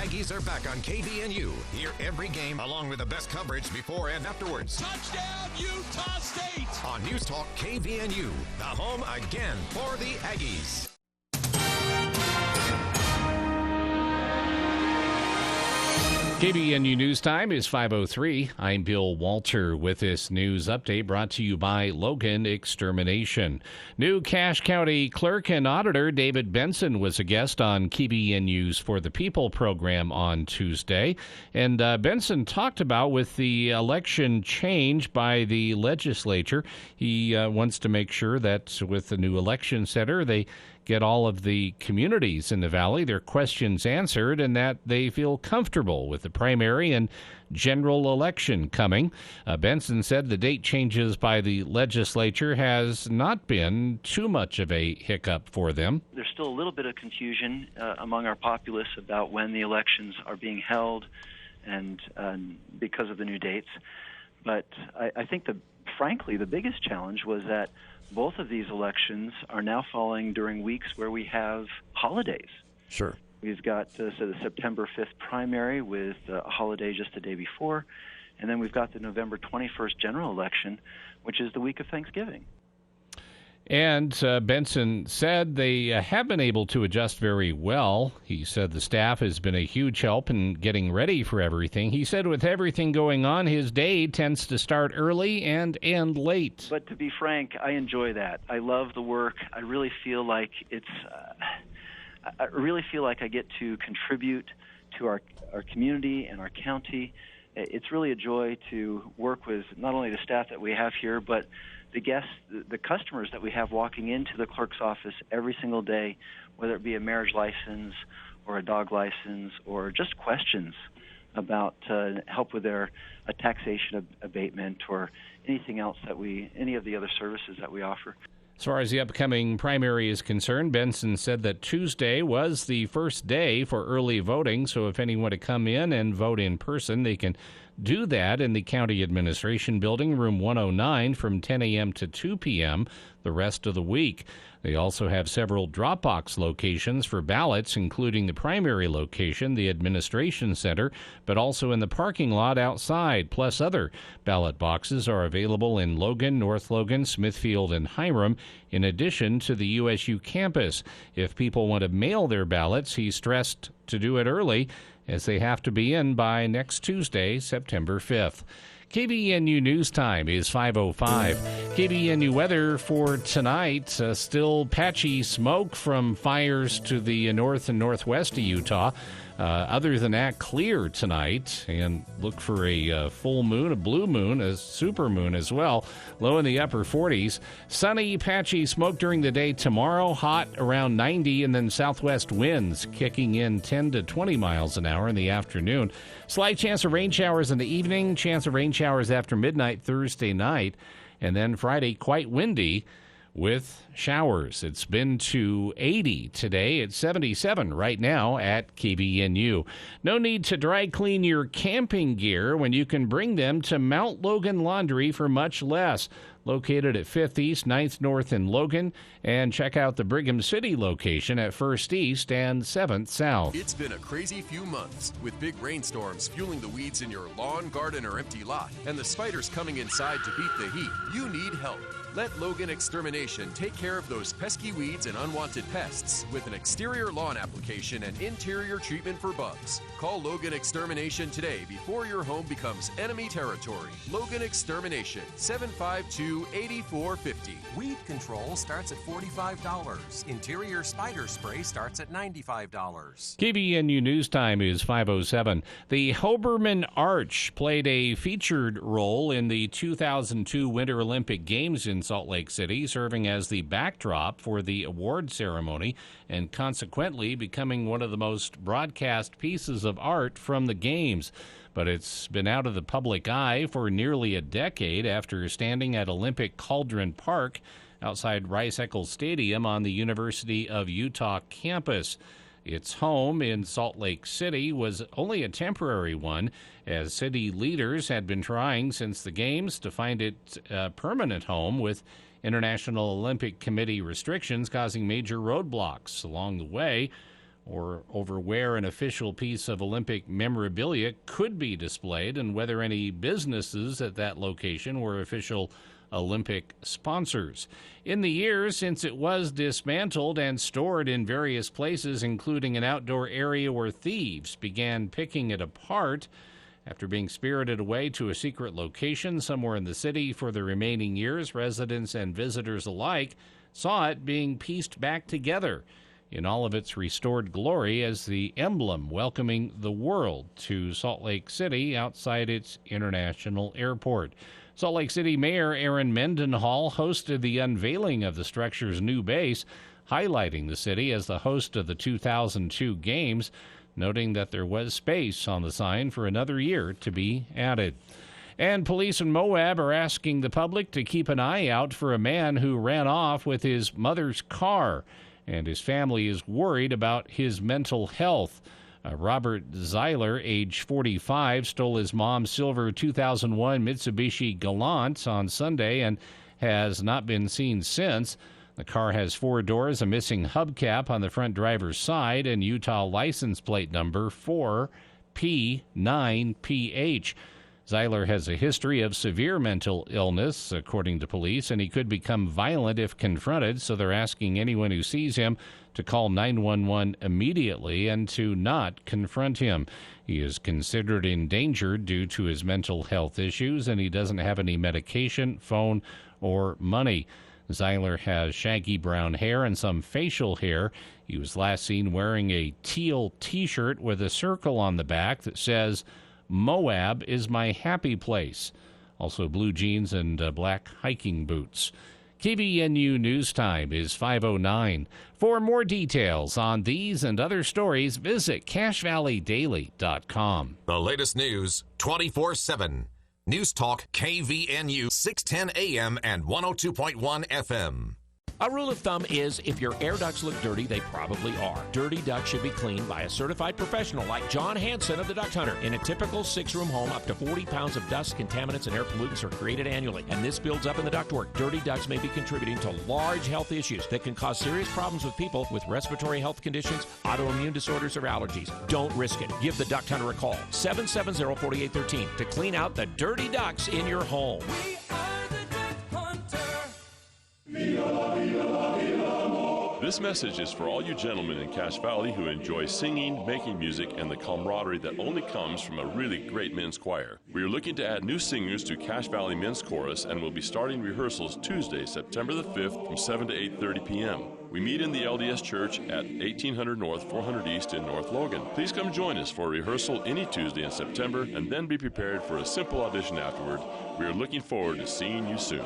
Aggies are back on KVNU. Hear every game along with the best coverage before and afterwards. Touchdown, Utah State! On News Talk KVNU, the home again for the Aggies. KVNU News Time is 5:03. I'm Bill Walter with this news update brought to you by Logan Extermination. New Cache County Clerk and Auditor David Benson was a guest on KVNU's For the People program on Tuesday. And Benson talked about with the election change by the legislature, he wants to make sure that with the new election center, they get all of the communities in the valley, their questions answered, and that they feel comfortable with the primary and general election coming. Benson said the date changes by the legislature has not been too much of a hiccup for them. There's still a little bit of confusion among our populace about when the elections are being held and because of the new dates. But I think frankly, the biggest challenge was that both of these elections are now falling during weeks where we have holidays. Sure. We've got the September 5th primary with a holiday just the day before, and then we've got the November 21st general election, which is the week of Thanksgiving. And Benson said they have been able to adjust very well. He said the staff has been a huge help in getting ready for everything. He said with everything going on, his day tends to start early and end late. But to be frank, I enjoy that. I love the work. I really feel like I get to contribute to our community and our county. It's really a joy to work with not only the staff that we have here, but the guests, the customers that we have walking into the clerk's office every single day, whether it be a marriage license or a dog license or just questions about help with their taxation abatement or anything else any of the other services that we offer. As far as the upcoming primary is concerned, Benson said that Tuesday was the first day for early voting, so if anyone want to come in and vote in person, they can do that in the County Administration Building, room 109, from 10 a.m. to 2 p.m. the rest of the week. They also have several drop-box locations for ballots, including the primary location, the Administration Center, but also in the parking lot outside. Plus, other ballot boxes are available in Logan, North Logan, Smithfield, and Hiram, in addition to the USU campus. If people want to mail their ballots, he stressed to do it early, as they have to be in by next Tuesday, September 5th. KVNU News Time is 5:05. KVNU weather for tonight, still patchy smoke from fires to the north and northwest of Utah. Other than that, clear tonight, and look for a full moon, a blue moon, a super moon as well, low in the upper 40s. Sunny, patchy smoke during the day tomorrow, hot around 90, and then southwest winds kicking in 10 to 20 miles an hour in the afternoon. Slight chance of rain showers in the evening, chance of rain showers after midnight Thursday night, and then Friday quite windy with showers. It's been to 80 today. It's 77 right now at KVNU. No need to dry clean your camping gear when you can bring them to Mount Logan Laundry for much less. Located at 5th East, 9th North in Logan, and check out the Brigham City location at 1st East and 7th South. It's been a crazy few months with big rainstorms fueling the weeds in your lawn, garden, or empty lot, and the spiders coming inside to beat the heat. You need help. Let Logan Extermination take care of those pesky weeds and unwanted pests with an exterior lawn application and interior treatment for bugs. Call Logan Extermination today before your home becomes enemy territory. Logan Extermination, 752-8450. Weed control starts at $45. Interior spider spray starts at $95. KVNU News Time is 5:07. The Hoberman Arch played a featured role in the 2002 Winter Olympic Games in Salt Lake City, serving as the backdrop for the award ceremony and consequently becoming one of the most broadcast pieces of art from the Games. But it's been out of the public eye for nearly a decade after standing at Olympic Cauldron Park outside Rice-Eccles Stadium on the University of Utah campus. Its home in Salt Lake City was only a temporary one, as city leaders had been trying since the Games to find it a permanent home, with International Olympic Committee restrictions causing major roadblocks along the way. or over where an official piece of Olympic memorabilia could be displayed and whether any businesses at that location were official Olympic sponsors. In the years since it was dismantled and stored in various places, including an outdoor area where thieves began picking it apart, after being spirited away to a secret location somewhere in the city for the remaining years, residents and visitors alike saw it being pieced back together in all of its restored glory as the emblem welcoming the world to Salt Lake City outside its international airport. Salt Lake City Mayor Aaron Mendenhall hosted the unveiling of the structure's new base, highlighting the city as the host of the 2002 Games, noting that there was space on the sign for another year to be added. And police in Moab are asking the public to keep an eye out for a man who ran off with his mother's car, and his family is worried about his mental health. Robert Zeiler, age 45, stole his mom's silver 2001 Mitsubishi Galant on Sunday and has not been seen since. The car has 4 doors, a missing hubcap on the front driver's side, and Utah license plate number 4P9PH. Zeiler has a history of severe mental illness, according to police, and he could become violent if confronted, so they're asking anyone who sees him to call 911 immediately and to not confront him. He is considered endangered due to his mental health issues, and he doesn't have any medication, phone, or money. Zeiler has shaggy brown hair and some facial hair. He was last seen wearing a teal T-shirt with a circle on the back that says, "Moab is my happy place." Also blue jeans and black hiking boots. KVNU News Time is 5:09. For more details on these and other stories, visit CashValleyDaily.com. The latest news 24/7. News Talk KVNU 610 AM and 102.1 FM. A rule of thumb is if your air ducts look dirty, they probably are. Dirty ducts should be cleaned by a certified professional like John Hansen of the Duct Hunter. In a typical 6-room home, up to 40 pounds of dust, contaminants, and air pollutants are created annually, and this builds up in the ductwork. Dirty ducts may be contributing to large health issues that can cause serious problems with people with respiratory health conditions, autoimmune disorders, or allergies. Don't risk it. Give the Duct Hunter a call, 770-4813, to clean out the dirty ducts in your home. We are the Duct Hunter. This message is for all you gentlemen in Cache Valley who enjoy singing, making music, and the camaraderie that only comes from a really great men's choir. We are looking to add new singers to Cache Valley Men's Chorus and will be starting rehearsals Tuesday, September the 5th from 7 to 8:30 p.m. We meet in the LDS Church at 1800 North, 400 East in North Logan. Please come join us for a rehearsal any Tuesday in September and then be prepared for a simple audition afterward. We are looking forward to seeing you soon.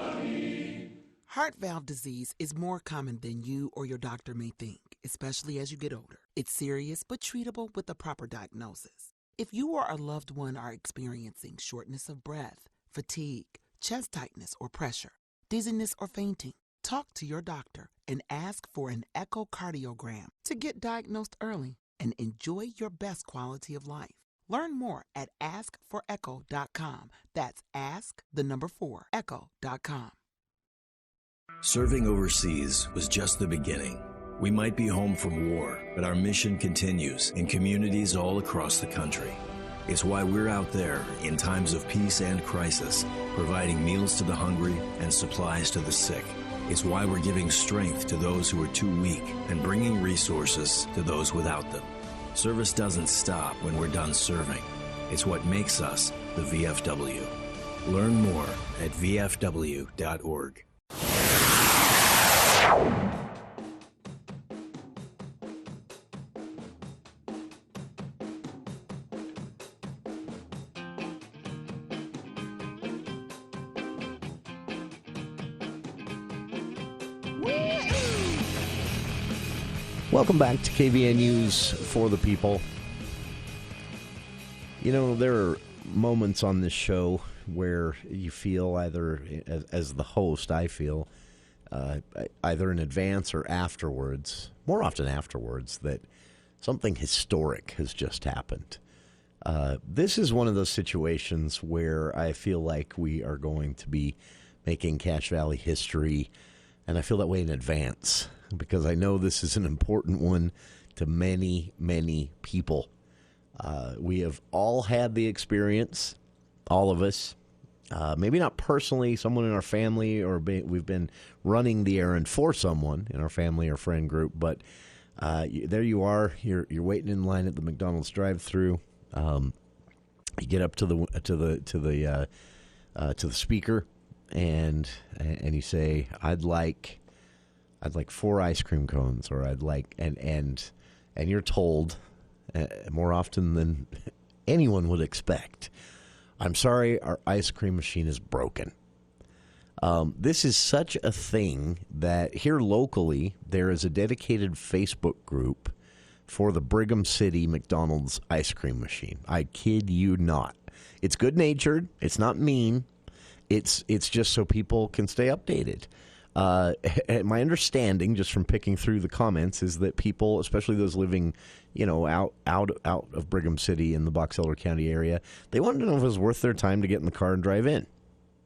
Heart valve disease is more common than you or your doctor may think, especially as you get older. It's serious but treatable with a proper diagnosis. If you or a loved one are experiencing shortness of breath, fatigue, chest tightness or pressure, dizziness or fainting, talk to your doctor and ask for an echocardiogram to get diagnosed early and enjoy your best quality of life. Learn more at askforecho.com. That's ask4echo.com. Serving overseas was just the beginning. We might be home from war, but our mission continues in communities all across the country. It's why we're out there in times of peace and crisis, providing meals to the hungry and supplies to the sick. It's why we're giving strength to those who are too weak and bringing resources to those without them. Service doesn't stop when we're done serving. It's what makes us the VFW. Learn more at vfw.org. Welcome back to KVNU's For the People. You know, there are moments on this show where you feel either, as the host, I feel, either in advance or afterwards, more often afterwards, that something historic has just happened. This is one of those situations where I feel like we are going to be making Cache Valley history, and I feel that way in advance, because I know this is an important one to many, many people. We have all had the experience, all of us. Maybe not personally, someone in our family, or we've been running the errand for someone in our family or friend group. But there you are. You're waiting in line at the McDonald's drive-thru. You get up to the speaker, and you say, "I'd like 4 ice cream cones," or "I'd like," and you're told, more often than anyone would expect, "I'm sorry, our ice cream machine is broken." This is such a thing that here locally there is a dedicated Facebook group for the Brigham City McDonald's ice cream machine. I kid you not. It's good-natured. It's not mean. It's just so people can stay updated. My understanding, just from picking through the comments, is that people, especially those living, out of Brigham City in the Box Elder County area, they wanted to know if it was worth their time to get in the car and drive in.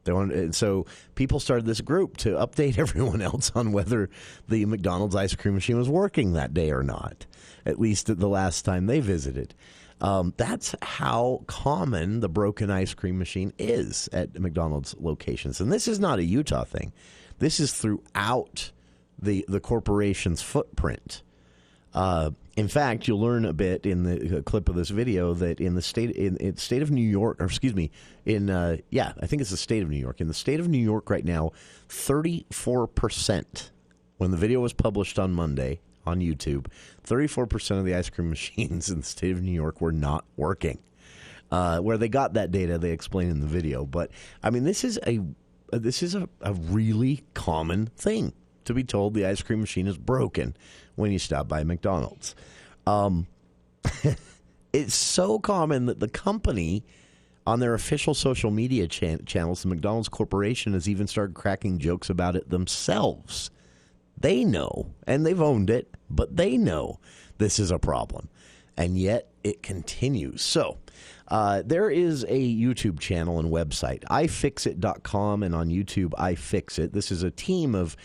And so people started this group to update everyone else on whether the McDonald's ice cream machine was working that day or not, at least the last time they visited. That's how common the broken ice cream machine is at McDonald's locations. And this is not a Utah thing. This is throughout the corporation's footprint. In fact, you'll learn a bit in the clip of this video that in the state of New York, or excuse me, I think it's the state of New York. In the state of New York right now, 34%, when the video was published on Monday on YouTube, 34% of the ice cream machines in the state of New York were not working. Where they got that data, they explain in the video. But, I mean, this is a really common thing, to be told the ice cream machine is broken when you stop by McDonald's. It's so common that the company, on their official social media channels, the McDonald's Corporation, has even started cracking jokes about it themselves. They know, and they've owned it, but they know this is a problem. And yet it continues. So there is a YouTube channel and website, ifixit.com, and on YouTube, iFixit. This is a team of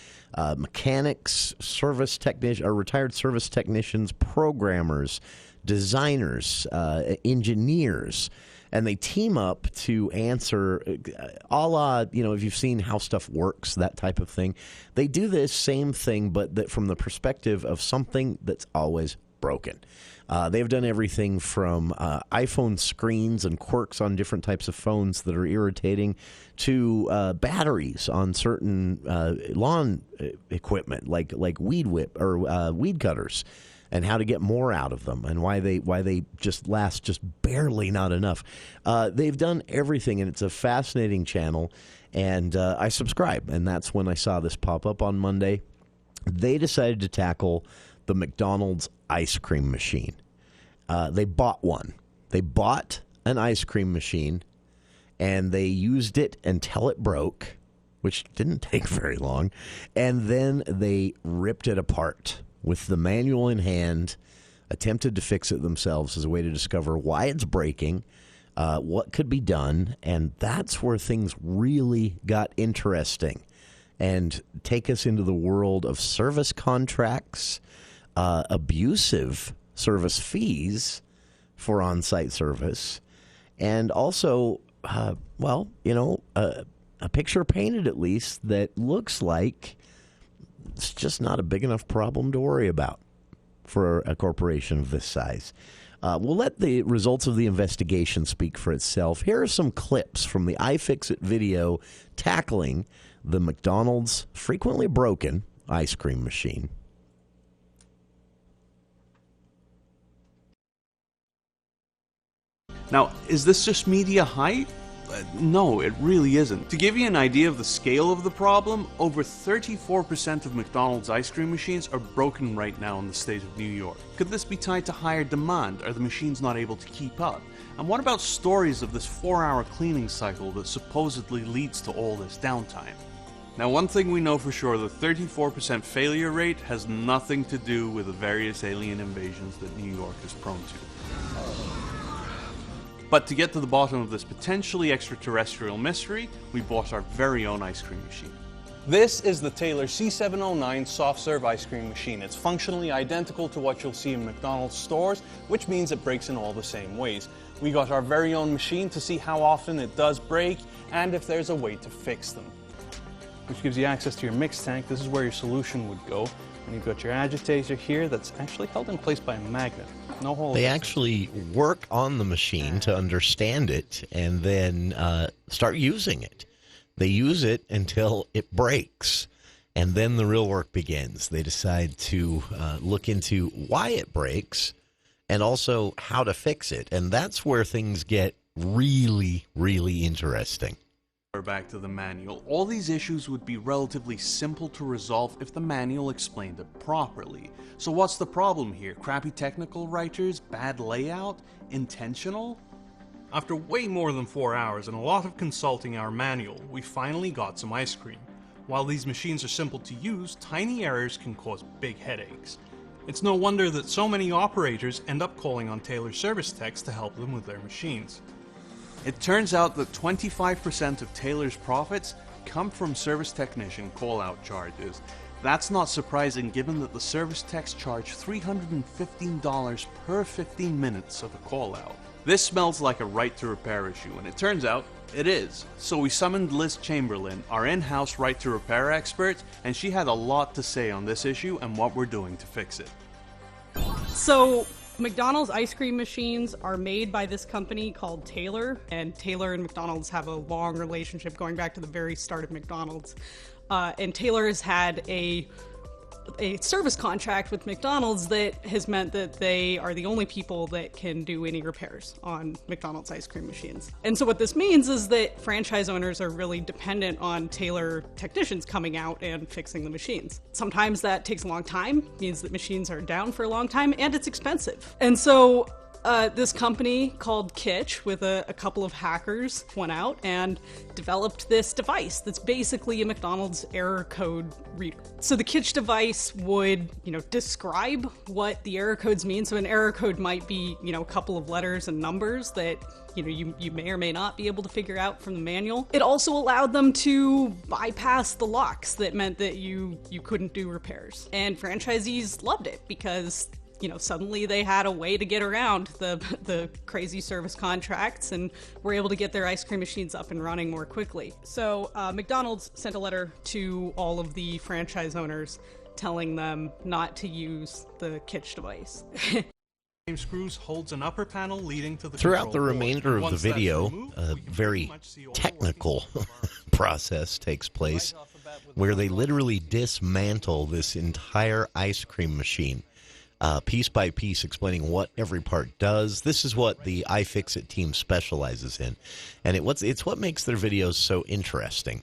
mechanics, service technicians, or retired service technicians, programmers, designers, engineers, and they team up to answer a la, if you've seen How Stuff Works, that type of thing. They do this same thing, but from the perspective of something that's always broken. They've done everything from iPhone screens and quirks on different types of phones that are irritating to batteries on certain lawn equipment like weed whip or weed cutters, and how to get more out of them, and why they just last just barely not enough. They've done everything, and it's a fascinating channel, and I subscribe, and that's when I saw this pop up on Monday. They decided to tackle the McDonald's ice cream machine. They bought one. They bought an ice cream machine, and they used it until it broke, which didn't take very long, and then they ripped it apart with the manual in hand, attempted to fix it themselves as a way to discover why it's breaking, what could be done, and that's where things really got interesting and take us into the world of service contracts, abusive service fees for on-site service, and also, a picture painted at least that looks like it's just not a big enough problem to worry about for a corporation of this size. We'll let the results of the investigation speak for itself. Here are some clips from the iFixit video tackling the McDonald's frequently broken ice cream machine. Now, is this just media hype? No, it really isn't. To give you an idea of the scale of the problem, over 34% of McDonald's ice cream machines are broken right now in the state of New York. Could this be tied to higher demand? Are the machines not able to keep up? And what about stories of this 4-hour cleaning cycle that supposedly leads to all this downtime? Now, one thing we know for sure, the 34% failure rate has nothing to do with the various alien invasions that New York is prone to. But to get to the bottom of this potentially extraterrestrial mystery, we bought our very own ice cream machine. This is the Taylor C709 soft serve ice cream machine. It's functionally identical to what you'll see in McDonald's stores, which means it breaks in all the same ways. We got our very own machine to see how often it does break and if there's a way to fix them. Which gives you access to your mix tank. This is where your solution would go. And you've got your agitator here that's actually held in place by a magnet. No hole. They actually work on the machine to understand it and then start using it. They use it until it breaks, and then the real work begins. They decide to look into why it breaks and also how to fix it, and that's where things get really, really interesting. Back to the manual. All these issues would be relatively simple to resolve if the manual explained it properly. So what's the problem here? Crappy technical writers? Bad layout? Intentional? After way more than 4 hours and a lot of consulting our manual, we finally got some ice cream. While these machines are simple to use, tiny errors can cause big headaches. It's no wonder that so many operators end up calling on Taylor service techs to help them with their machines. It turns out that 25% of Taylor's profits come from service technician call-out charges. That's not surprising given that the service techs charge $315 per 15 minutes of a call-out. This smells like a right to repair issue, and it turns out it is. So we summoned Liz Chamberlain, our in-house right to repair expert, and she had a lot to say on this issue and what we're doing to fix it. So McDonald's ice cream machines are made by this company called Taylor, and Taylor and McDonald's have a long relationship going back to the very start of McDonald's. And Taylor has had a service contract with McDonald's that has meant that they are the only people that can do any repairs on McDonald's ice cream machines. And so what this means is that franchise owners are really dependent on Taylor technicians coming out and fixing the machines. Sometimes that takes a long time, means that machines are down for a long time, and it's expensive. And so this company called Kitch, with a couple of hackers, went out and developed this device that's basically a McDonald's error code reader. So the Kitch device would, describe what the error codes mean. So an error code might be, a couple of letters and numbers that, you may or may not be able to figure out from the manual. It also allowed them to bypass the locks that meant that you couldn't do repairs. And franchisees loved it because suddenly they had a way to get around the crazy service contracts and were able to get their ice cream machines up and running more quickly. So McDonald's sent a letter to all of the franchise owners telling them not to use the Kitch device. Screws holds an upper panel leading to the Throughout the remainder of the video, a very technical process takes place where they literally dismantle this entire ice cream machine. Piece by piece, explaining what every part does. This is what the iFixit team specializes in, and it's what makes their videos so interesting.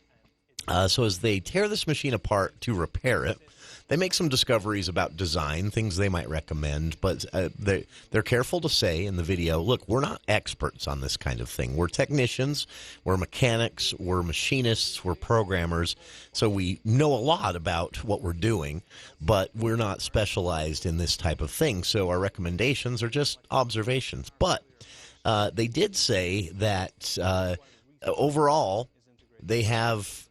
So as they tear this machine apart to repair it, they make some discoveries about design, things they might recommend, but they're careful to say in the video, look, we're not experts on this kind of thing. We're technicians, we're mechanics, we're machinists, we're programmers, so we know a lot about what we're doing, but we're not specialized in this type of thing, so our recommendations are just observations. But they did say that overall they have,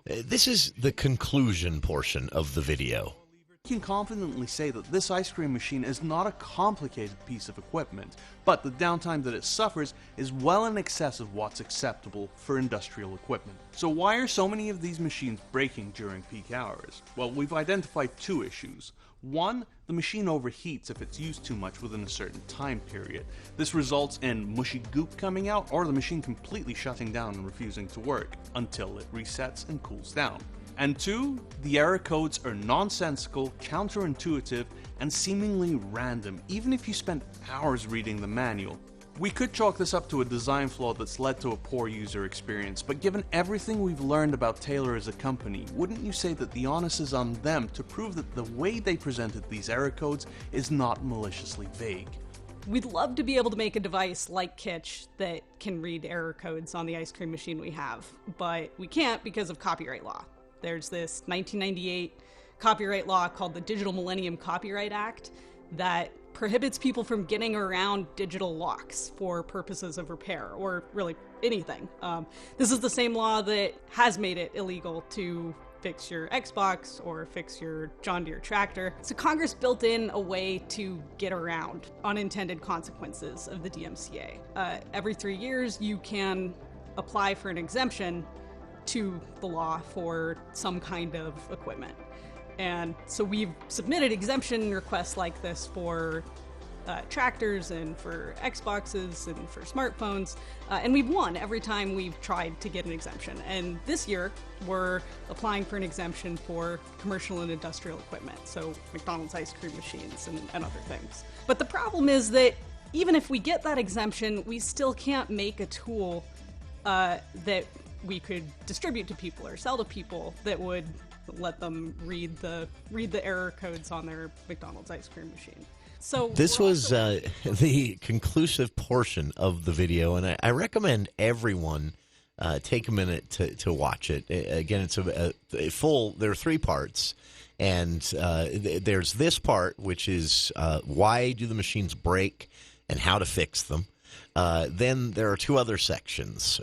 this is the conclusion portion of the video. We can confidently say that this ice cream machine is not a complicated piece of equipment, but the downtime that it suffers is well in excess of what's acceptable for industrial equipment. So why are so many of these machines breaking during peak hours? Well, we've identified two issues. One, the machine overheats if it's used too much within a certain time period. This results in mushy goop coming out or the machine completely shutting down and refusing to work until it resets and cools down. And two, the error codes are nonsensical, counterintuitive, and seemingly random, even if you spent hours reading the manual. We could chalk this up to a design flaw that's led to a poor user experience, but given everything we've learned about Taylor as a company, wouldn't you say that the onus is on them to prove that the way they presented these error codes is not maliciously vague? We'd love to be able to make a device like Kitch that can read error codes on the ice cream machine we have, but we can't because of copyright law. There's this 1998 copyright law called the Digital Millennium Copyright Act that prohibits people from getting around digital locks for purposes of repair, or really anything. This is the same law that has made it illegal to fix your Xbox or fix your John Deere tractor. So Congress built in a way to get around unintended consequences of the DMCA. Every 3 years, you can apply for an exemption to the law for some kind of equipment. And so we've submitted exemption requests like this for tractors and for Xboxes and for smartphones, and we've won every time we've tried to get an exemption. And this year, we're applying for an exemption for commercial and industrial equipment, so McDonald's ice cream machines and other things. But the problem is that even if we get that exemption, we still can't make a tool that we could distribute to people or sell to people that would let them read the error codes on their McDonald's ice cream machine. So this was the conclusive portion of the video, and I recommend everyone take a minute to watch it. Again, it's a full. There are 3 parts, and there's this part, which is why do the machines break and how to fix them. Then there are 2 other sections.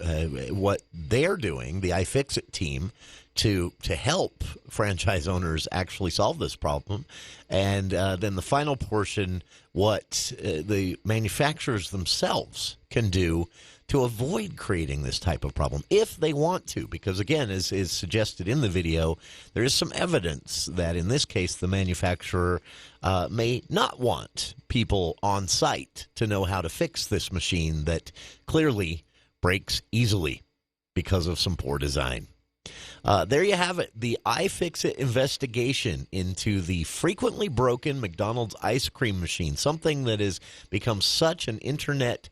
What they're doing, the iFixit team, to help franchise owners actually solve this problem. And then the final portion, what the manufacturers themselves can do to avoid creating this type of problem if they want to. Because, again, as is suggested in the video, there is some evidence that in this case the manufacturer may not want people on site to know how to fix this machine that clearly breaks easily because of some poor design. There you have it, the iFixit investigation into the frequently broken McDonald's ice cream machine, something that has become such an internet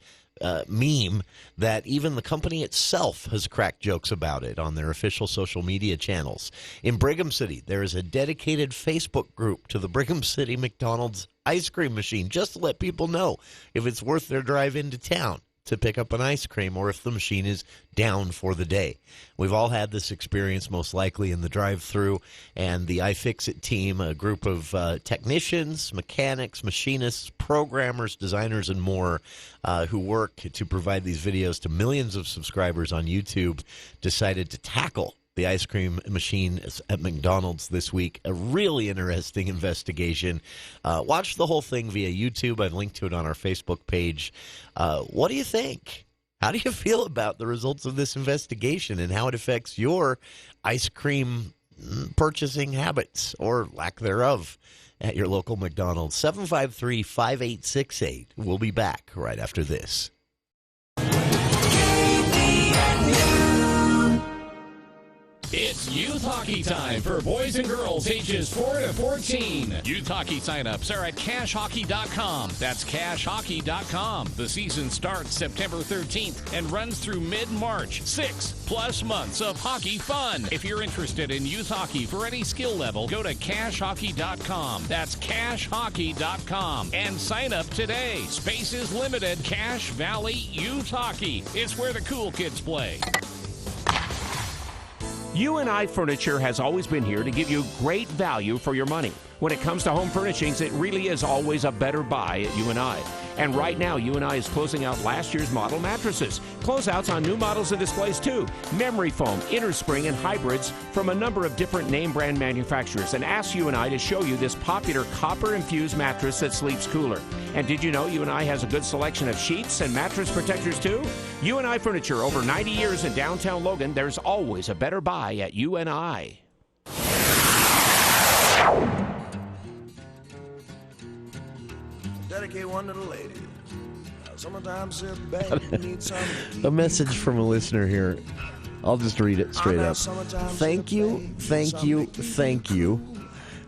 meme that even the company itself has cracked jokes about it on their official social media channels. In Brigham City, there is a dedicated Facebook group to the Brigham City McDonald's ice cream machine, just to let people know if it's worth their drive into town to pick up an ice cream or if the machine is down for the day. We've all had this experience, most likely in the drive-thru, and the iFixit team, a group of technicians, mechanics, machinists, programmers, designers, and more who work to provide these videos to millions of subscribers on YouTube, decided to tackle the ice cream machine at McDonald's this week. A really interesting investigation. Watch the whole thing via YouTube. I've linked to it on our Facebook page. What do you think? How do you feel about the results of this investigation and how it affects your ice cream purchasing habits or lack thereof at your local McDonald's? 753-5868. We'll be back right after this. It's youth hockey time for boys and girls ages 4 to 14. Youth hockey signups are at cashhockey.com. That's cashhockey.com. The season starts September 13th and runs through mid-March. 6+ months of hockey fun. If you're interested in youth hockey for any skill level, go to cashhockey.com. That's cashhockey.com and sign up today. Space is limited. Cache Valley Youth Hockey. It's where the cool kids play. UNI Furniture has always been here to give you great value for your money. When it comes to home furnishings, it really is always a better buy at UNI. And right now, UNI is closing out last year's model mattresses. Closeouts on new models and displays too. Memory foam, innerspring, and hybrids from a number of different name brand manufacturers. And ask UNI to show you this popular copper-infused mattress that sleeps cooler. And did you know UNI has a good selection of sheets and mattress protectors too? UNI Furniture, over 90 years in downtown Logan. There's always a better buy at UNI. Dedicate one to the ladies. Sometimes sit back and need something. A message from a listener here. I'll just read it straight up. Thank you, thank you, thank you.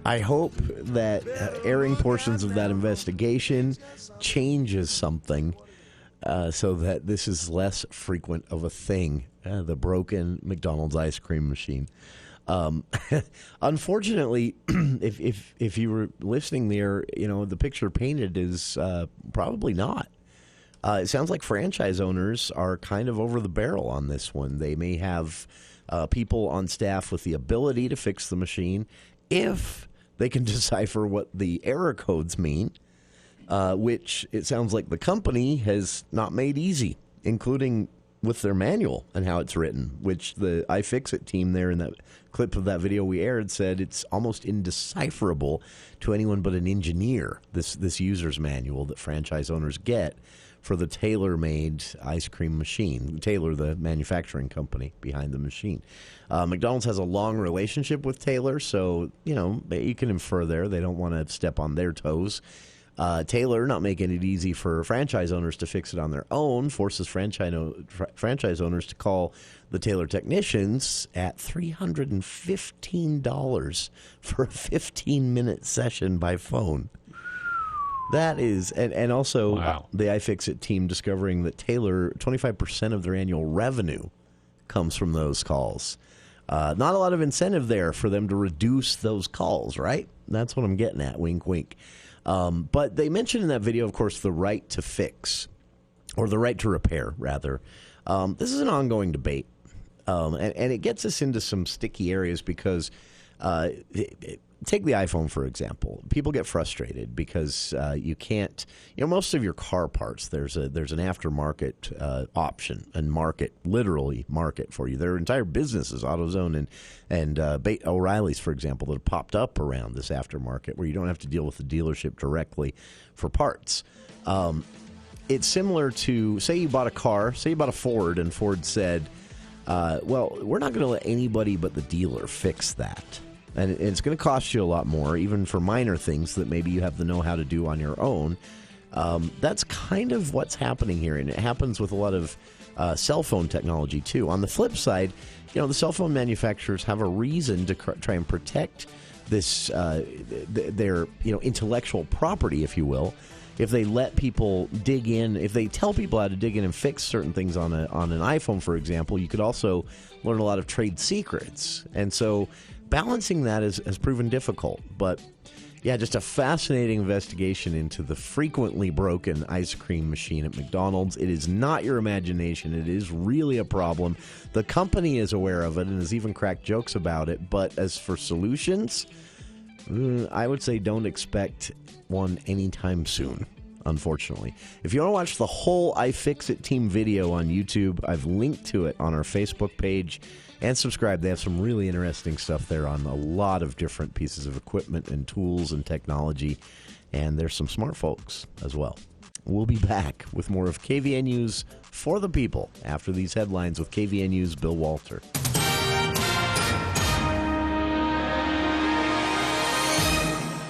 I hope that airing portions of that investigation changes something so that this is less frequent of a thing, the broken McDonald's ice cream machine. Unfortunately, if you were listening there, you know, the picture painted is probably not. It sounds like franchise owners are kind of over the barrel on this one. They may have people on staff with the ability to fix the machine if they can decipher what the error codes mean. which it sounds like the company has not made easy, including with their manual and how it's written, which the iFixit team there in that clip of that video we aired said it's almost indecipherable to anyone but an engineer, this user's manual that franchise owners get for the tailor-made ice cream machine. Taylor, the manufacturing company behind the machine. McDonald's has a long relationship with Taylor, so, you can infer there they don't want to step on their toes. Taylor not making it easy for franchise owners to fix it on their own, forces franchise owners to call the Taylor technicians at $315 for a 15-minute session by phone. That is, and also the iFixit team discovering that Taylor, 25% of their annual revenue comes from those calls. Not a lot of incentive there for them to reduce those calls, right? That's what I'm getting at, wink, wink. But they mentioned in that video, of course, the right to fix, or the right to repair, rather. This is an ongoing debate, and it gets us into some sticky areas because take the iPhone, for example. People get frustrated because you can't, most of your car parts, there's an aftermarket option and literally market for you. There are entire businesses, AutoZone and O'Reilly's, for example, that have popped up around this aftermarket where you don't have to deal with the dealership directly for parts. It's similar to, say you bought a Ford, and Ford said, well, we're not going to let anybody but the dealer fix that. And it's going to cost you a lot more, even for minor things that maybe you have the know-how to do on your own. That's kind of what's happening here, and it happens with a lot of cell phone technology, too. On the flip side, the cell phone manufacturers have a reason to try and protect this their intellectual property, if you will. If they let people dig in, if they tell people how to dig in and fix certain things on an iPhone, for example, you could also learn a lot of trade secrets. And so balancing that has proven difficult. But, yeah, just a fascinating investigation into the frequently broken ice cream machine at McDonald's. It is not your imagination. It is really a problem. The company is aware of it and has even cracked jokes about it. But as for solutions, I would say don't expect one anytime soon, unfortunately. If you want to watch the whole iFixit team video on YouTube, I've linked to it on our Facebook page. And subscribe. They have some really interesting stuff there on a lot of different pieces of equipment and tools and technology. And there's some smart folks as well. We'll be back with more of KVNU's For the People after these headlines with KVNU's Bill Walter.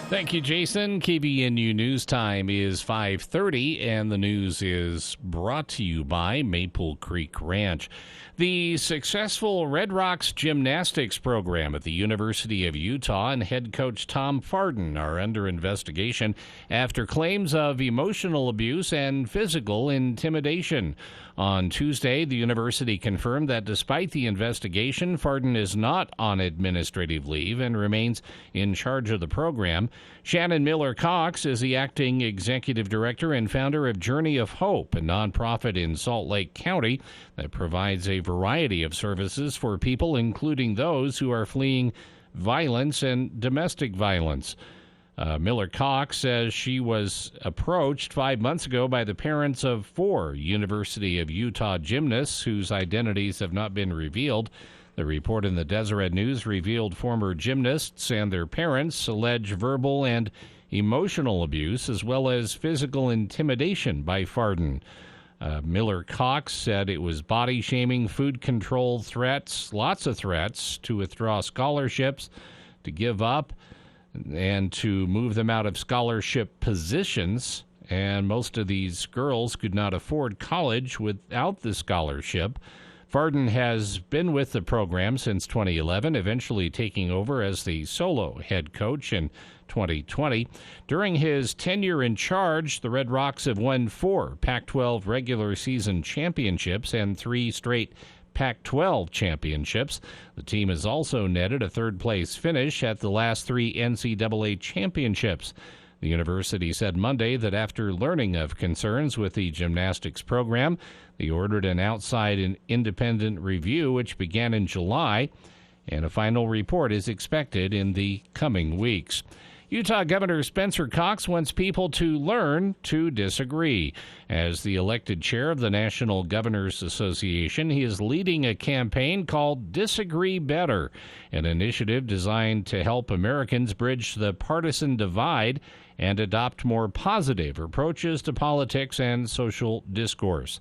Thank you, Jason. KVNU News Time is 5:30, and the news is brought to you by Maple Creek Ranch. The successful Red Rocks gymnastics program at the University of Utah and head coach Tom Farden are under investigation after claims of emotional abuse and physical intimidation. On Tuesday, the university confirmed that despite the investigation, Farden is not on administrative leave and remains in charge of the program. Shannon Miller-Cox is the acting executive director and founder of Journey of Hope, a nonprofit in Salt Lake County that provides a variety of services for people, including those who are fleeing violence and domestic violence. Miller-Cox says she was approached 5 months ago by the parents of 4 University of Utah gymnasts whose identities have not been revealed. The report in the Deseret News revealed former gymnasts and their parents allege verbal and emotional abuse as well as physical intimidation by Farden. Miller-Cox said it was body shaming, food control threats, lots of threats to withdraw scholarships, to give up, and to move them out of scholarship positions. And most of these girls could not afford college without the scholarship. Farden has been with the program since 2011, eventually taking over as the solo head coach in 2020. During his tenure in charge, the Red Rocks have won 4 Pac-12 regular season championships and 3 straight Pac-12 championships. The team has also netted a third-place finish at the last 3 NCAA championships. The university said Monday that after learning of concerns with the gymnastics program, they ordered an outside and independent review, which began in July, and a final report is expected in the coming weeks. Utah Governor Spencer Cox wants people to learn to disagree. As the elected chair of the National Governors Association, he is leading a campaign called Disagree Better, an initiative designed to help Americans bridge the partisan divide and adopt more positive approaches to politics and social discourse.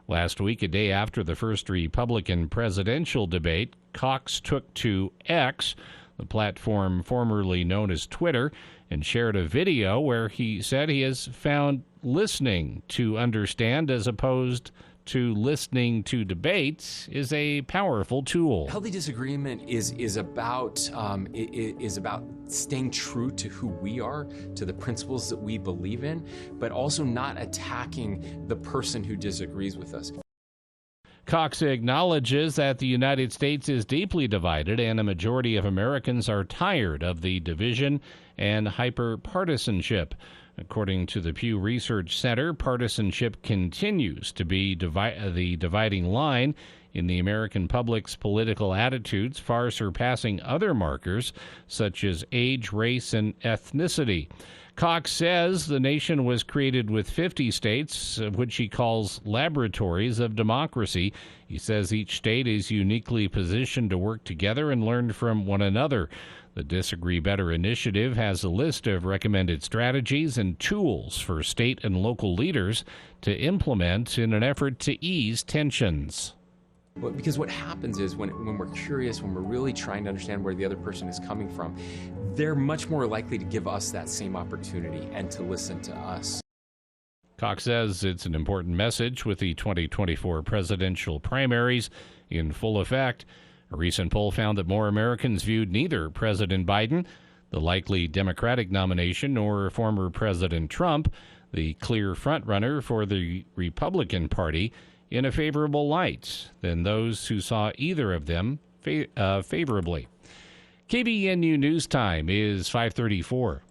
Last week, a day after the first Republican presidential debate, Cox took to X, the platform formerly known as Twitter, and shared a video where he said he has found listening to understand as opposed to listening to debates is a powerful tool. Healthy disagreement is about staying true to who we are, to the principles that we believe in, but also not attacking the person who disagrees with us. Cox acknowledges that the United States is deeply divided and a majority of Americans are tired of the division and hyper-partisanship. According to the Pew Research Center, partisanship continues to be the dividing line in the American public's political attitudes, far surpassing other markers such as age, race, and ethnicity. Cox says the nation was created with 50 states, which he calls laboratories of democracy. He says each state is uniquely positioned to work together and learn from one another. The Disagree Better initiative has a list of recommended strategies and tools for state and local leaders to implement in an effort to ease tensions. Because what happens is when we're curious, when we're really trying to understand where the other person is coming from, they're much more likely to give us that same opportunity and to listen to us. Cox says it's an important message with the 2024 presidential primaries in full effect. A recent poll found that more Americans viewed neither President Biden, the likely Democratic nomination, nor former President Trump, the clear frontrunner for the Republican Party, in a favorable light than those who saw either of them favorably. KBNU News Time is 5:34.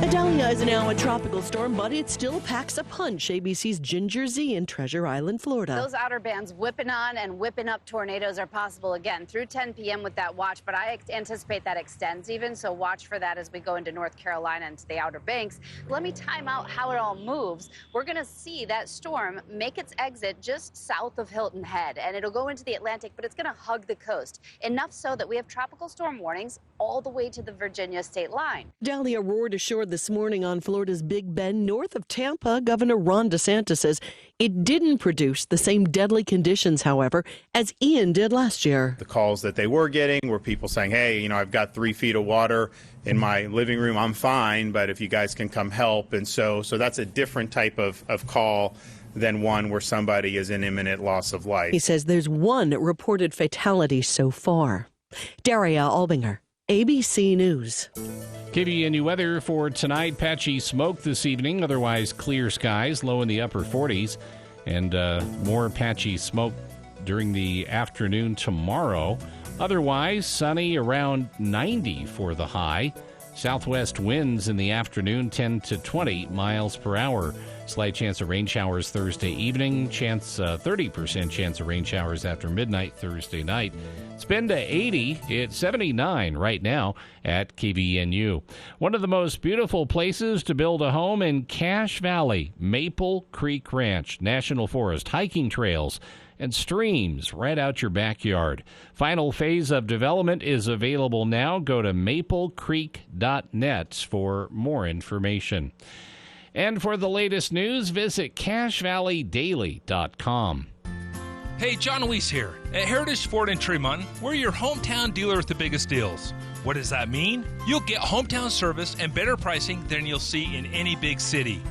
Idalia is now a tropical storm, but it still packs a punch. ABC's Ginger Z in Treasure Island, Florida. Those outer bands whipping on and whipping up tornadoes are possible again through 10 p.m. with that watch, but I anticipate that extends even, so watch for that as we go into North Carolina and to the Outer Banks. Let me time out how it all moves. We're going to see that storm make its exit just south of Hilton Head, and it'll go into the Atlantic, but it's going to hug the coast, enough so that we have tropical storm warnings all the way to the Virginia state line. Dahlia roared ashore this morning on Florida's Big Bend, north of Tampa. Governor Ron DeSantis says it didn't produce the same deadly conditions, however, as Ian did last year. The calls that they were getting were people saying, hey, I've got 3 feet of water in my living room. I'm fine, but if you guys can come help. And so that's a different type of call than one where somebody is in imminent loss of life. He says there's one reported fatality so far. Daria Albinger, ABC News. KBNU weather for tonight, patchy smoke this evening, otherwise clear skies, low in the upper 40s, and more patchy smoke during the afternoon tomorrow. Otherwise, sunny around 90 for the high. Southwest winds in the afternoon, 10 to 20 miles per hour. Slight chance of rain showers Thursday evening. 30% chance of rain showers after midnight Thursday night. It's been to 80. It's 79 right now at KBNU. One of the most beautiful places to build a home in Cache Valley, Maple Creek Ranch, National Forest, hiking trails, and streams right out your backyard. Final phase of development is available now. Go to maplecreek.net for more information. And for the latest news, visit CacheValleyDaily.com. Hey, John Weiss here. At Heritage Ford in Tremont, we're your hometown dealer with the biggest deals. What does that mean? You'll get hometown service and better pricing than you'll see in any big city.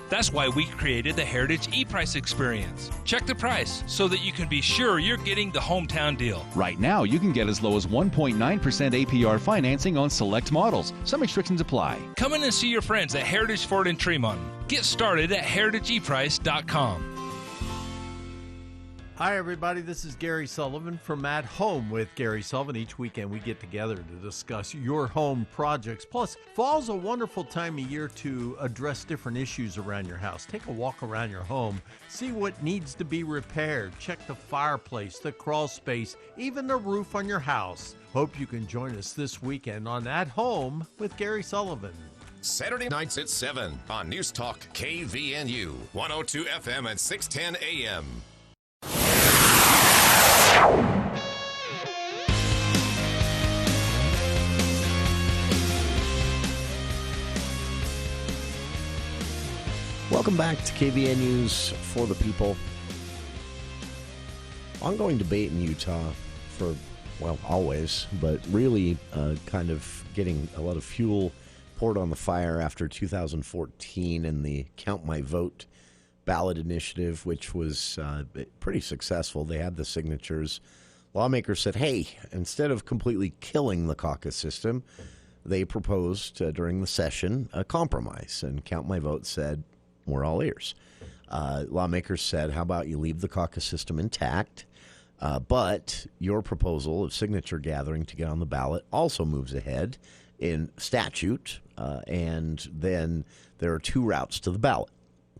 That's why we created the Heritage ePrice experience. Check the price so that you can be sure you're getting the hometown deal. Right now, you can get as low as 1.9% APR financing on select models. Some restrictions apply. Come in and see your friends at Heritage Ford in Tremont. Get started at heritageeprice.com. Hi, everybody. This is Gary Sullivan from At Home with Gary Sullivan. Each weekend we get together to discuss your home projects. Plus, fall's a wonderful time of year to address different issues around your house. Take a walk around your home, see what needs to be repaired, check the fireplace, the crawl space, even the roof on your house. Hope you can join us this weekend on At Home with Gary Sullivan. Saturday nights at 7 on News Talk KVNU, 102 FM and 610 AM. Welcome back to KVNU's For the People. Ongoing debate in Utah for, well, always, but really kind of getting a lot of fuel poured on the fire after 2014 and the Count My Vote ballot initiative, which was pretty successful. They had the signatures. Lawmakers said, hey, instead of completely killing the caucus system, they proposed during the session a compromise. And Count My Vote said, we're all ears. Lawmakers said, how about you leave the caucus system intact, but your proposal of signature gathering to get on the ballot also moves ahead in statute, and then there are two routes to the ballot.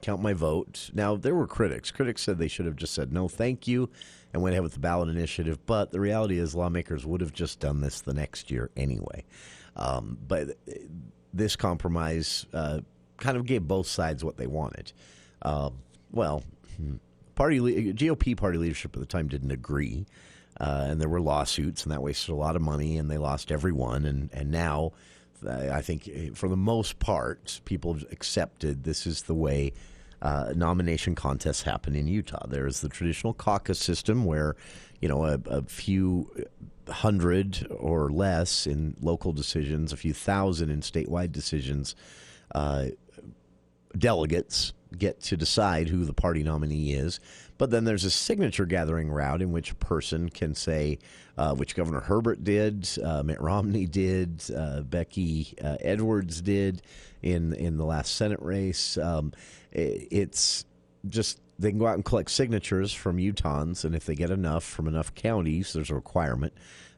Count My Vote. Now, there were critics. Critics said they should have just said no thank you and went ahead with the ballot initiative, but the reality is lawmakers would have just done this the next year anyway. But this compromise kind of gave both sides what they wanted. GOP party leadership at the time didn't agree, and there were lawsuits, and that wasted a lot of money, and they lost every one. And now, I think for the most part, people have accepted this is the way nomination contests happen in Utah. There's the traditional caucus system where, a few hundred or less in local decisions, a few thousand in statewide decisions, delegates get to decide who the party nominee is. But then there's a signature gathering route in which a person can say, which Governor Herbert did, Mitt Romney did, Becky Edwards did in the last Senate race. It's just they can go out and collect signatures from Utahns, and if they get enough from enough counties, there's a requirement.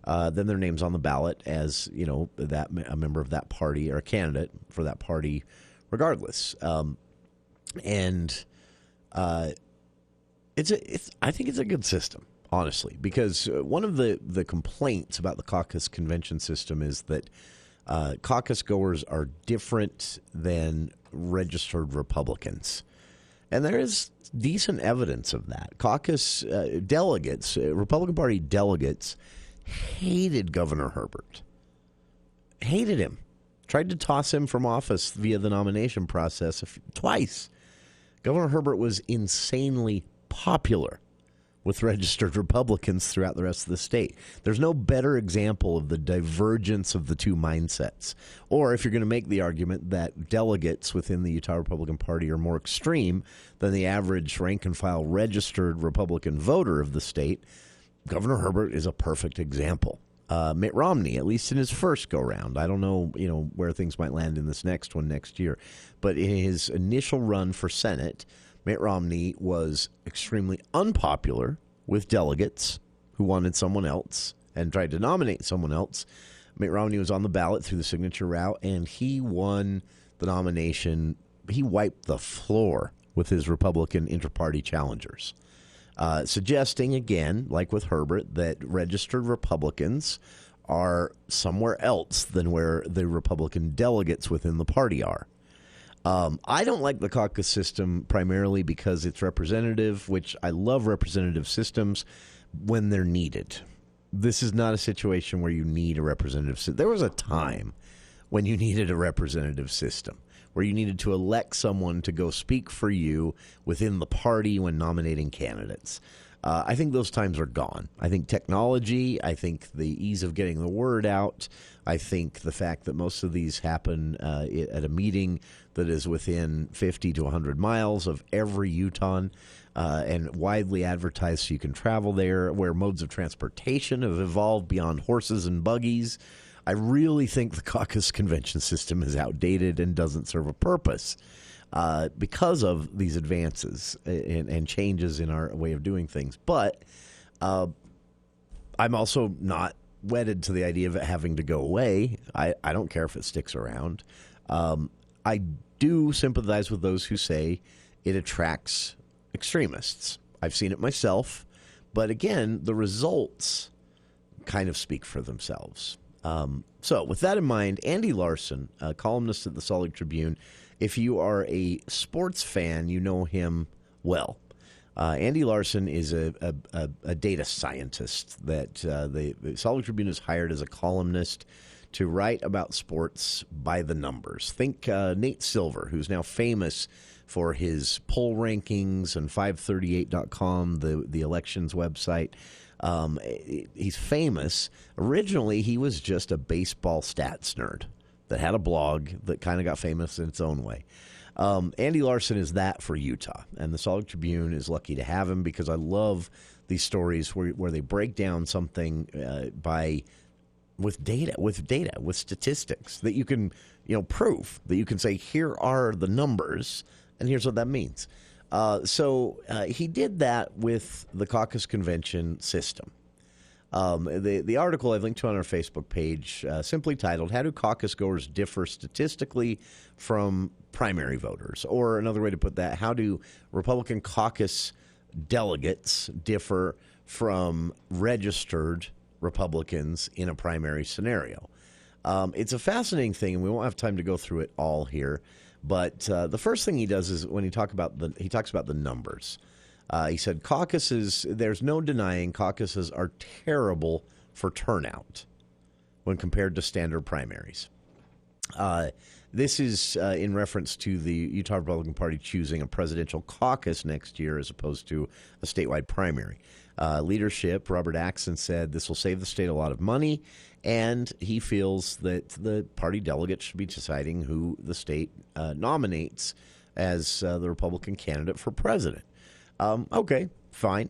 Then their name's on the ballot as a member of that party or a candidate for that party, regardless. I think it's a good system, honestly, because one of the complaints about the caucus convention system is that caucus goers are different than registered Republicans. And there is decent evidence of that. Caucus delegates, Republican Party delegates, hated Governor Herbert. Hated him. Tried to toss him from office via the nomination process twice. Governor Herbert was insanely popular with registered Republicans throughout the rest of the state. There's no better example of the divergence of the two mindsets. Or if you're going to make the argument that delegates within the Utah Republican Party are more extreme than the average rank-and-file registered Republican voter of the state, Governor Herbert is a perfect example. Mitt Romney, at least in his first go-round. I don't know, where things might land in this next one next year. But in his initial run for Senate, Mitt Romney was extremely unpopular with delegates who wanted someone else and tried to nominate someone else. Mitt Romney was on the ballot through the signature route, and he won the nomination. He wiped the floor with his Republican inter-party challengers, suggesting, again, like with Herbert, that registered Republicans are somewhere else than where the Republican delegates within the party are. I don't like the caucus system primarily because it's representative, which I love representative systems when they're needed. This is not a situation where you need a representative system. There was a time when you needed a representative system, where you needed to elect someone to go speak for you within the party when nominating candidates. I think those times are gone. I think technology, I think the ease of getting the word out, I think the fact that most of these happen at a meeting that is within 50 to 100 miles of every Utahn and widely advertised so you can travel there, where modes of transportation have evolved beyond horses and buggies. I really think the caucus convention system is outdated and doesn't serve a purpose. because of these advances and changes in our way of doing things. But I'm also not wedded to the idea of it having to go away. I don't care if it sticks around. I do sympathize with those who say it attracts extremists. I've seen it myself. But again, the results kind of speak for themselves. So with that in mind, Andy Larson, a columnist at the Salt Lake Tribune, if you are a sports fan, you know him well. Andy Larson is a data scientist that the Salt Lake Tribune has hired as a columnist to write about sports by the numbers. Think Nate Silver, who's now famous for his poll rankings and 538.com, the elections website. He's famous. Originally, he was just a baseball stats nerd that had a blog that kind of got famous in its own way. Andy Larson is that for Utah, and the Salt Lake Tribune is lucky to have him because I love these stories where they break down something with data, with statistics that you can prove, that you can say, here are the numbers, and here's what that means. So he did that with the caucus convention system. The article I've linked to on our Facebook page, simply titled, How Do Caucus Goers Differ Statistically from Primary Voters? Or another way to put that, how do Republican caucus delegates differ from registered Republicans in a primary scenario? It's a fascinating thing, and we won't have time to go through it all here. But the first thing he does is when he talks about the numbers. He said caucuses, there's no denying caucuses are terrible for turnout when compared to standard primaries. This is in reference to the Utah Republican Party choosing a presidential caucus next year as opposed to a statewide primary. Leadership, Robert Axon, said this will save the state a lot of money, and he feels that the party delegates should be deciding who the state nominates as the Republican candidate for president. Okay, fine.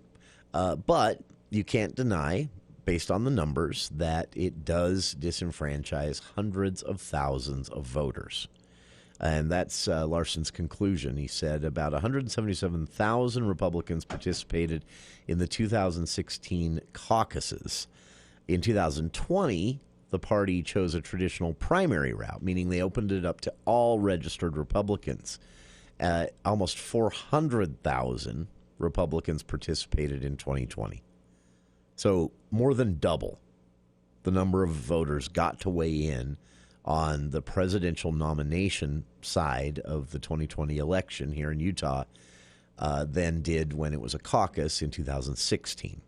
But you can't deny, based on the numbers, that it does disenfranchise hundreds of thousands of voters. And that's Larson's conclusion. He said about 177,000 Republicans participated in the 2016 caucuses. In 2020, the party chose a traditional primary route, meaning they opened it up to all registered Republicans. Almost 400,000 Republicans participated in 2020. So more than double the number of voters got to weigh in on the presidential nomination side of the 2020 election here in Utah than did when it was a caucus in 2016.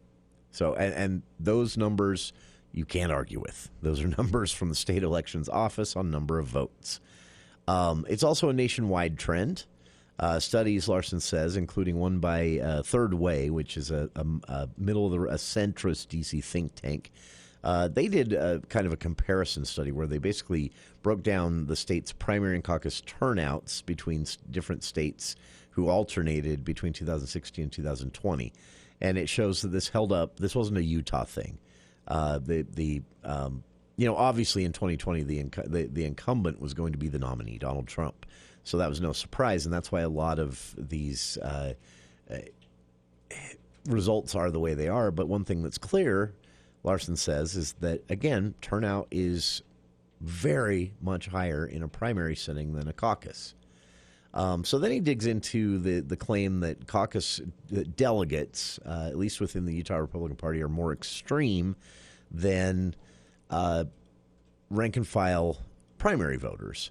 So, and those numbers you can't argue with. Those are numbers from the state elections office on number of votes. It's also a nationwide trend. Studies, Larson says, including one by Third Way, which is a centrist DC think tank. They did kind of a comparison study where they basically broke down the state's primary and caucus turnouts between different states who alternated between 2016 and 2020. And it shows that this held up. This wasn't a Utah thing. Obviously in 2020, the incumbent was going to be the nominee, Donald Trump. So that was no surprise, and that's why a lot of these results are the way they are. But one thing that's clear, Larson says, is that, again, turnout is very much higher in a primary setting than a caucus. So then he digs into the claim that caucus delegates, at least within the Utah Republican Party, are more extreme than rank-and-file primary voters.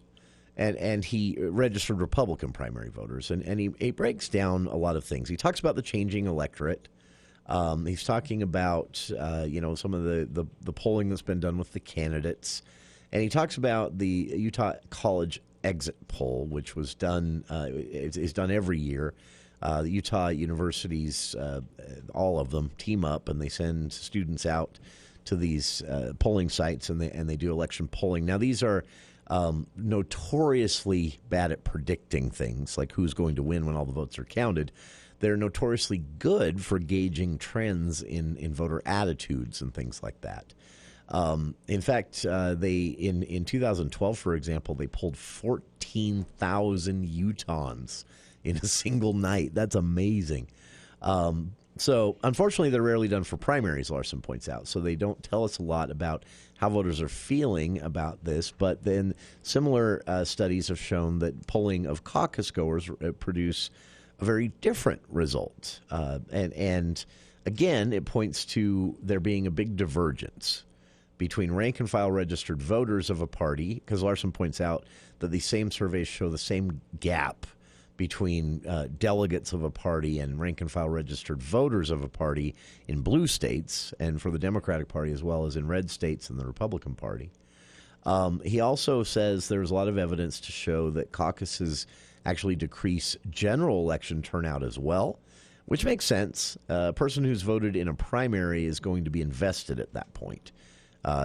And he registered Republican primary voters. And he breaks down a lot of things. He talks about the changing electorate. He's talking about, some of the polling that's been done with the candidates. And he talks about the Utah College exit poll, which was done, is done every year. The Utah universities, all of them, team up and they send students out to these polling sites and they do election polling. Now, these are notoriously bad at predicting things like who's going to win when all the votes are counted. They're notoriously good for gauging trends in voter attitudes and things like that. In fact, in 2012, for example, they polled 14 17,000 Utahns in a single night. That's amazing. So, unfortunately, they're rarely done for primaries, Larson points out. So they don't tell us a lot about how voters are feeling about this. But then similar studies have shown that polling of caucus goers produce a very different result. And again, it points to there being a big divergence between rank-and-file registered voters of a party, because Larson points out that these same surveys show the same gap between delegates of a party and rank-and-file registered voters of a party in blue states, and for the Democratic Party as well as in red states in the Republican Party. He also says there's a lot of evidence to show that caucuses actually decrease general election turnout as well, which makes sense. A person who's voted in a primary is going to be invested at that point.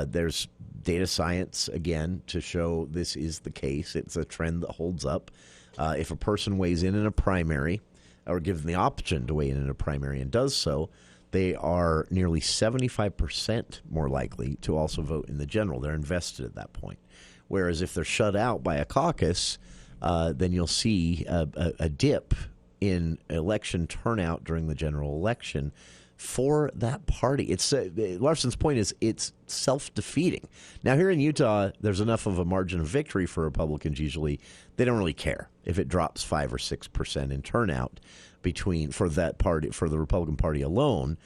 There's data science, again, to show this is the case. It's a trend that holds up. If a person weighs in a primary, or given the option to weigh in a primary and does so, they are nearly 75% more likely to also vote in the general. They're invested at that point. Whereas if they're shut out by a caucus, then you'll see a dip in election turnout during the general election for that party. It's Larson's point is it's self-defeating. Now, here in Utah, there's enough of a margin of victory for Republicans usually. They don't really care if it drops 5 or 6% in turnout for that party, for the Republican Party alone,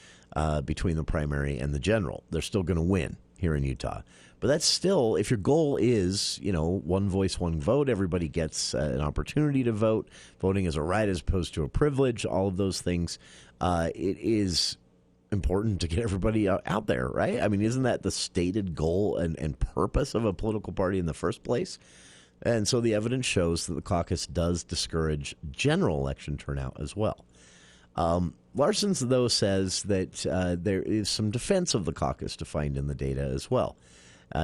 between the primary and the general. They're still going to win here in Utah. But that's still, if your goal is, one voice, one vote, everybody gets an opportunity to vote. Voting is a right as opposed to a privilege, all of those things. It is important to get everybody out there, right? I mean, isn't that the stated goal and purpose of a political party in the first place? And so the evidence shows that the caucus does discourage general election turnout as well. Larson's, though, says that there is some defense of the caucus to find in the data as well.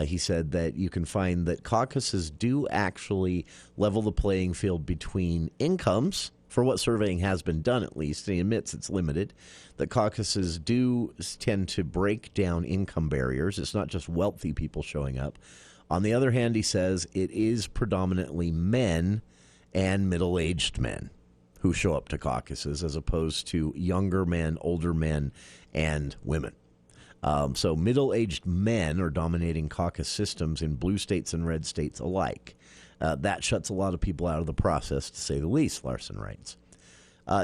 He said that you can find that caucuses do actually level the playing field between incomes, for what surveying has been done at least, and he admits it's limited, that caucuses do tend to break down income barriers. It's not just wealthy people showing up. On the other hand, he says it is predominantly men and middle-aged men who show up to caucuses as opposed to younger men, older men, and women. So middle-aged men are dominating caucus systems in blue states and red states alike. That shuts a lot of people out of the process, to say the least, Larson writes.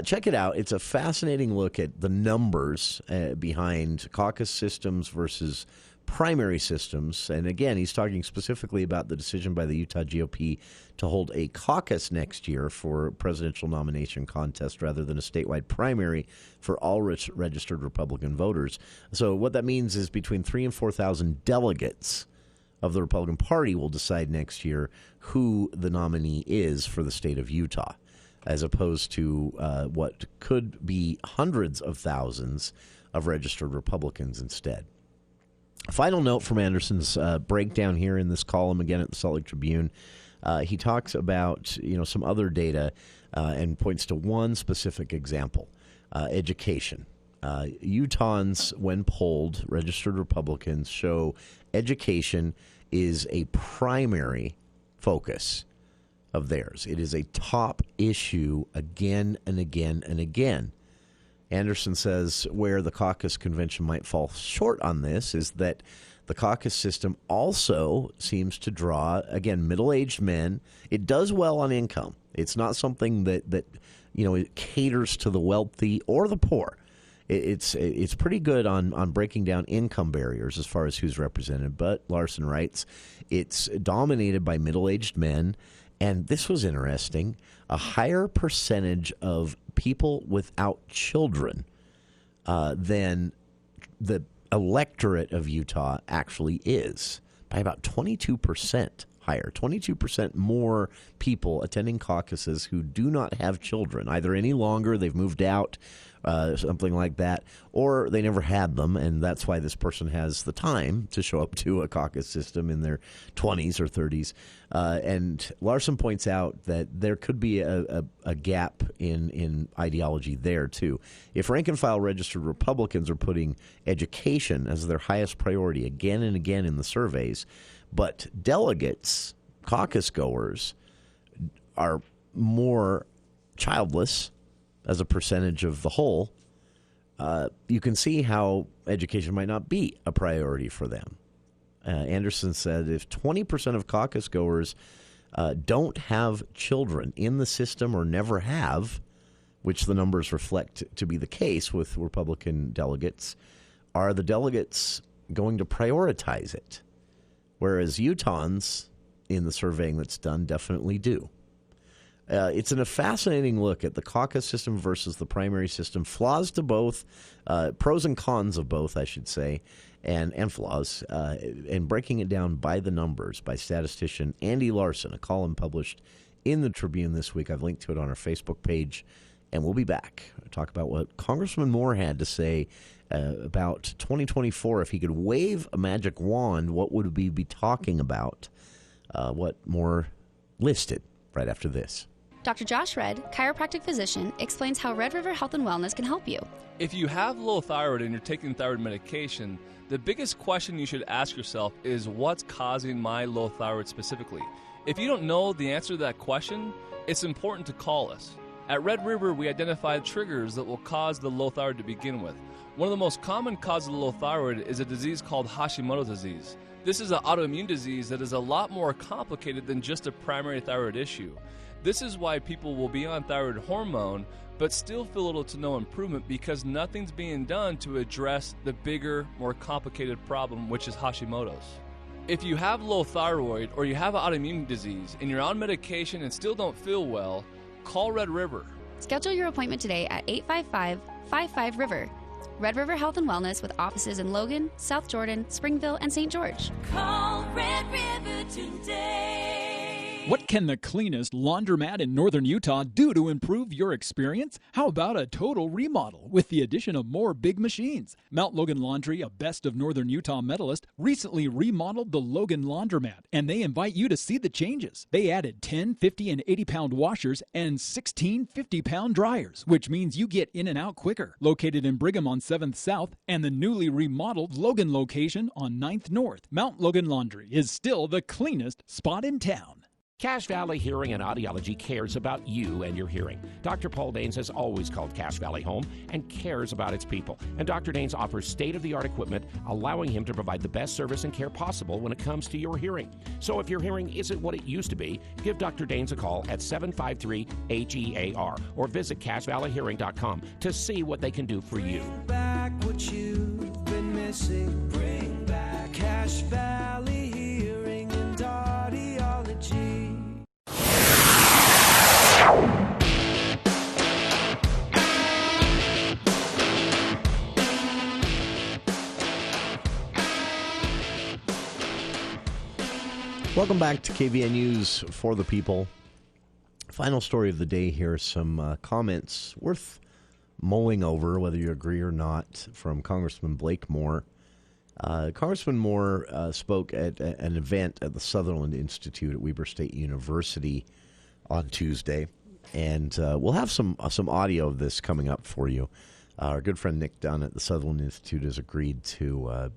Check it out. It's a fascinating look at the numbers behind caucus systems versus primary systems. And again, he's talking specifically about the decision by the Utah GOP to hold a caucus next year for presidential nomination contest rather than a statewide primary for all registered Republican voters. So what that means is between 3,000 and 4,000 delegates of the Republican Party will decide next year who the nominee is for the state of Utah, as opposed to what could be hundreds of thousands of registered Republicans instead. Final note from Anderson's breakdown here in this column, again at the Salt Lake Tribune. He talks about some other data and points to one specific example, education. Utahns, when polled, registered Republicans, show education is a primary focus of theirs. It is a top issue again and again and again. Anderson says where the caucus convention might fall short on this is that the caucus system also seems to draw, again, middle-aged men. It does well on income. It's not something that it caters to the wealthy or the poor. It's pretty good on breaking down income barriers as far as who's represented. But Larson writes it's dominated by middle-aged men. And this was interesting, a higher percentage of people without children than the electorate of Utah actually is, by about 22% higher. 22% more people attending caucuses who do not have children, either any longer, they've moved out, something like that, or they never had them, and that's why this person has the time to show up to a caucus system in their 20s or 30s. And Larson points out that there could be a gap in ideology there, too. If rank-and-file registered Republicans are putting education as their highest priority again and again in the surveys, but delegates, caucus goers, are more childless as a percentage of the whole, you can see how education might not be a priority for them. Anderson said if 20% of caucus goers don't have children in the system or never have, which the numbers reflect to be the case with Republican delegates, are the delegates going to prioritize it? Whereas Utahns, in the surveying that's done, definitely do. It's a fascinating look at the caucus system versus the primary system. Flaws to both, pros and cons of both, I should say, and flaws, and breaking it down by the numbers by statistician Andy Larson, a column published in the Tribune this week. I've linked to it on our Facebook page, and we'll be back to talk about what Congressman Moore had to say about 2024. If he could wave a magic wand, what would we be talking about? What Moore listed right after this. Dr. Josh Redd, chiropractic physician, explains how Red River Health and Wellness can help you. If you have low thyroid and you're taking thyroid medication, the biggest question you should ask yourself is what's causing my low thyroid specifically? If you don't know the answer to that question, it's important to call us. At Red River, we identify triggers that will cause the low thyroid to begin with. One of the most common causes of low thyroid is a disease called Hashimoto's disease. This is an autoimmune disease that is a lot more complicated than just a primary thyroid issue. This is why people will be on thyroid hormone but still feel little to no improvement because nothing's being done to address the bigger, more complicated problem, which is Hashimoto's. If you have low thyroid or you have an autoimmune disease and you're on medication and still don't feel well, call Red River. Schedule your appointment today at 855-55-RIVER. Red River Health and Wellness with offices in Logan, South Jordan, Springville, and St. George. Call Red River today. What can the cleanest laundromat in northern Utah do to improve your experience? How about a total remodel with the addition of more big machines? Mount Logan Laundry, a Best of Northern Utah medalist, recently remodeled the Logan Laundromat, and they invite you to see the changes. They added 10, 50, and 80-pound washers and 16 50-pound dryers, which means you get in and out quicker. Located in Brigham on 7th South and the newly remodeled Logan location on 9th North, Mount Logan Laundry is still the cleanest spot in town. Cache Valley Hearing and Audiology cares about you and your hearing. Dr. Paul Danes has always called Cache Valley home and cares about its people. And Dr. Danes offers state-of-the-art equipment, allowing him to provide the best service and care possible when it comes to your hearing. So if your hearing isn't what it used to be, give Dr. Danes a call at 753-HEAR or visit CacheValleyHearing.com to see what they can do for you. Bring back what you've been missing. Bring back Cache Valley Hearing and Audiology. Welcome back to KVN News for the People. Final story of the day here. Some comments worth mulling over, whether you agree or not, from Congressman Blake Moore. Congressman Moore spoke at an event at the Sutherland Institute at Weber State University on Tuesday, and we'll have some audio of this coming up for you. Our good friend Nick Dunn at the Sutherland Institute has agreed to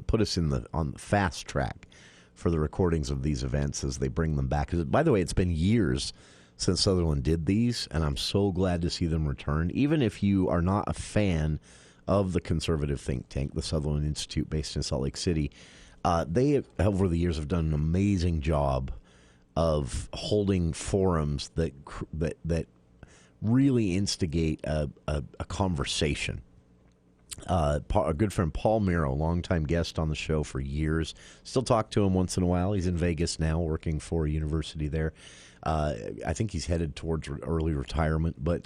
put us on the fast track for the recordings of these events as they bring them back. By the way, it's been years since Sutherland did these, and I'm so glad to see them return. Even if you are not a fan of the conservative think tank, the Sutherland Institute based in Salt Lake City, they have, over the years, have done an amazing job of holding forums that really instigate a conversation. A good friend Paul Miro, longtime guest on the show for years. Still talk to him once in a while. He's in Vegas now, working for a university there. I think he's headed towards early retirement. But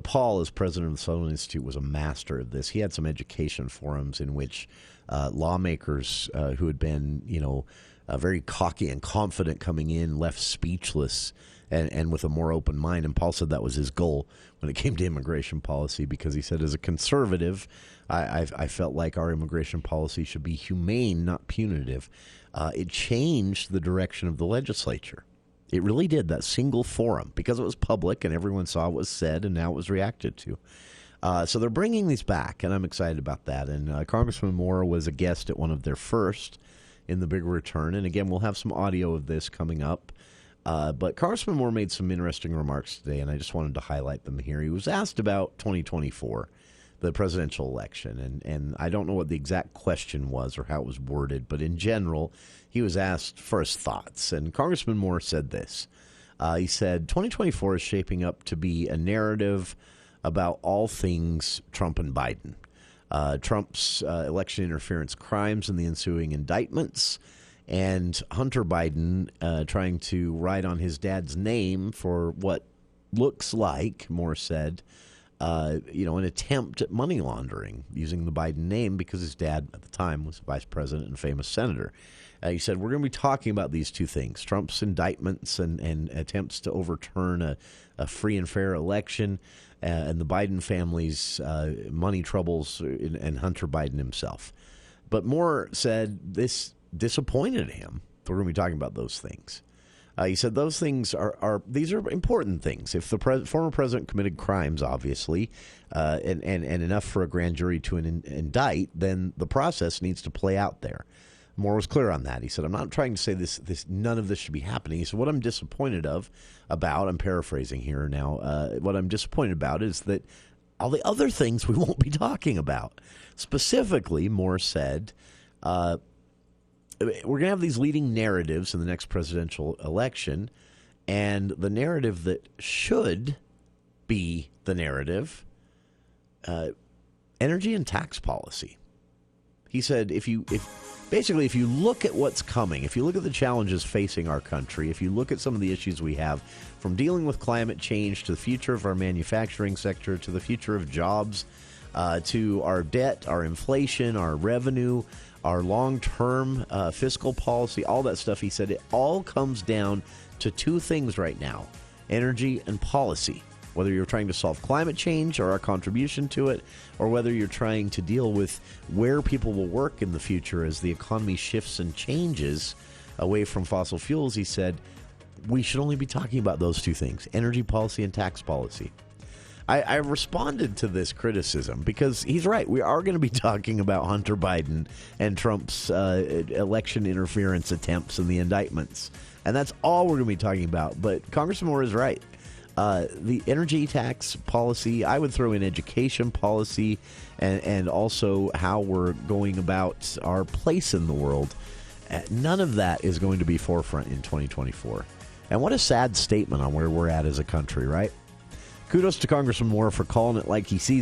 Paul, as president of the Sutherland Institute, was a master of this. He had some education forums in which lawmakers who had been, very cocky and confident coming in left speechless and with a more open mind. And Paul said that was his goal when it came to immigration policy, because he said, as a conservative, I felt like our immigration policy should be humane, not punitive. It changed the direction of the legislature. It really did, that single forum, because it was public and everyone saw what was said and now it was reacted to. So they're bringing these back, and I'm excited about that. And Congressman Moore was a guest at one of their first in the big return. And again, we'll have some audio of this coming up. But Congressman Moore made some interesting remarks today, and I just wanted to highlight them here. He was asked about 2024, the presidential election, and I don't know what the exact question was or how it was worded, but in general, he was asked for his thoughts. And Congressman Moore said this. He said, 2024 is shaping up to be a narrative about all things Trump and Biden. Trump's election interference crimes and the ensuing indictments, and Hunter Biden trying to write on his dad's name for what looks like, Moore said, an attempt at money laundering using the Biden name because his dad at the time was vice president and famous senator. He said, we're going to be talking about these two things, Trump's indictments and attempts to overturn a free and fair election, and the Biden family's money troubles and Hunter Biden himself. But Moore said this disappointed him. We're going to be talking about those things. He said those things these are important things. If the former president committed crimes, obviously, and enough for a grand jury to indict, then the process needs to play out there. Moore was clear on that. He said, I'm not trying to say this none of this should be happening. He said, what I'm disappointed about, I'm paraphrasing here now, what I'm disappointed about is that all the other things we won't be talking about. Specifically, Moore said, we're going to have these leading narratives in the next presidential election, and the narrative that should be the narrative, energy and tax policy. He said, if you look at what's coming, if you look at the challenges facing our country, if you look at some of the issues we have, from dealing with climate change to the future of our manufacturing sector, to the future of jobs, to our debt, our inflation, our revenue, our long-term fiscal policy, all that stuff, he said it all comes down to two things right now, energy and policy. Whether you're trying to solve climate change or our contribution to it, or whether you're trying to deal with where people will work in the future as the economy shifts and changes away from fossil fuels, he said, we should only be talking about those two things, energy policy and tax policy. I responded to this criticism because he's right. We are going to be talking about Hunter Biden and Trump's election interference attempts and the indictments. And that's all we're going to be talking about. But Congressman Moore is right. The energy tax policy, I would throw in education policy and also how we're going about our place in the world. None of that is going to be forefront in 2024. And what a sad statement on where we're at as a country, right? Kudos to Congressman Moore for calling it like he sees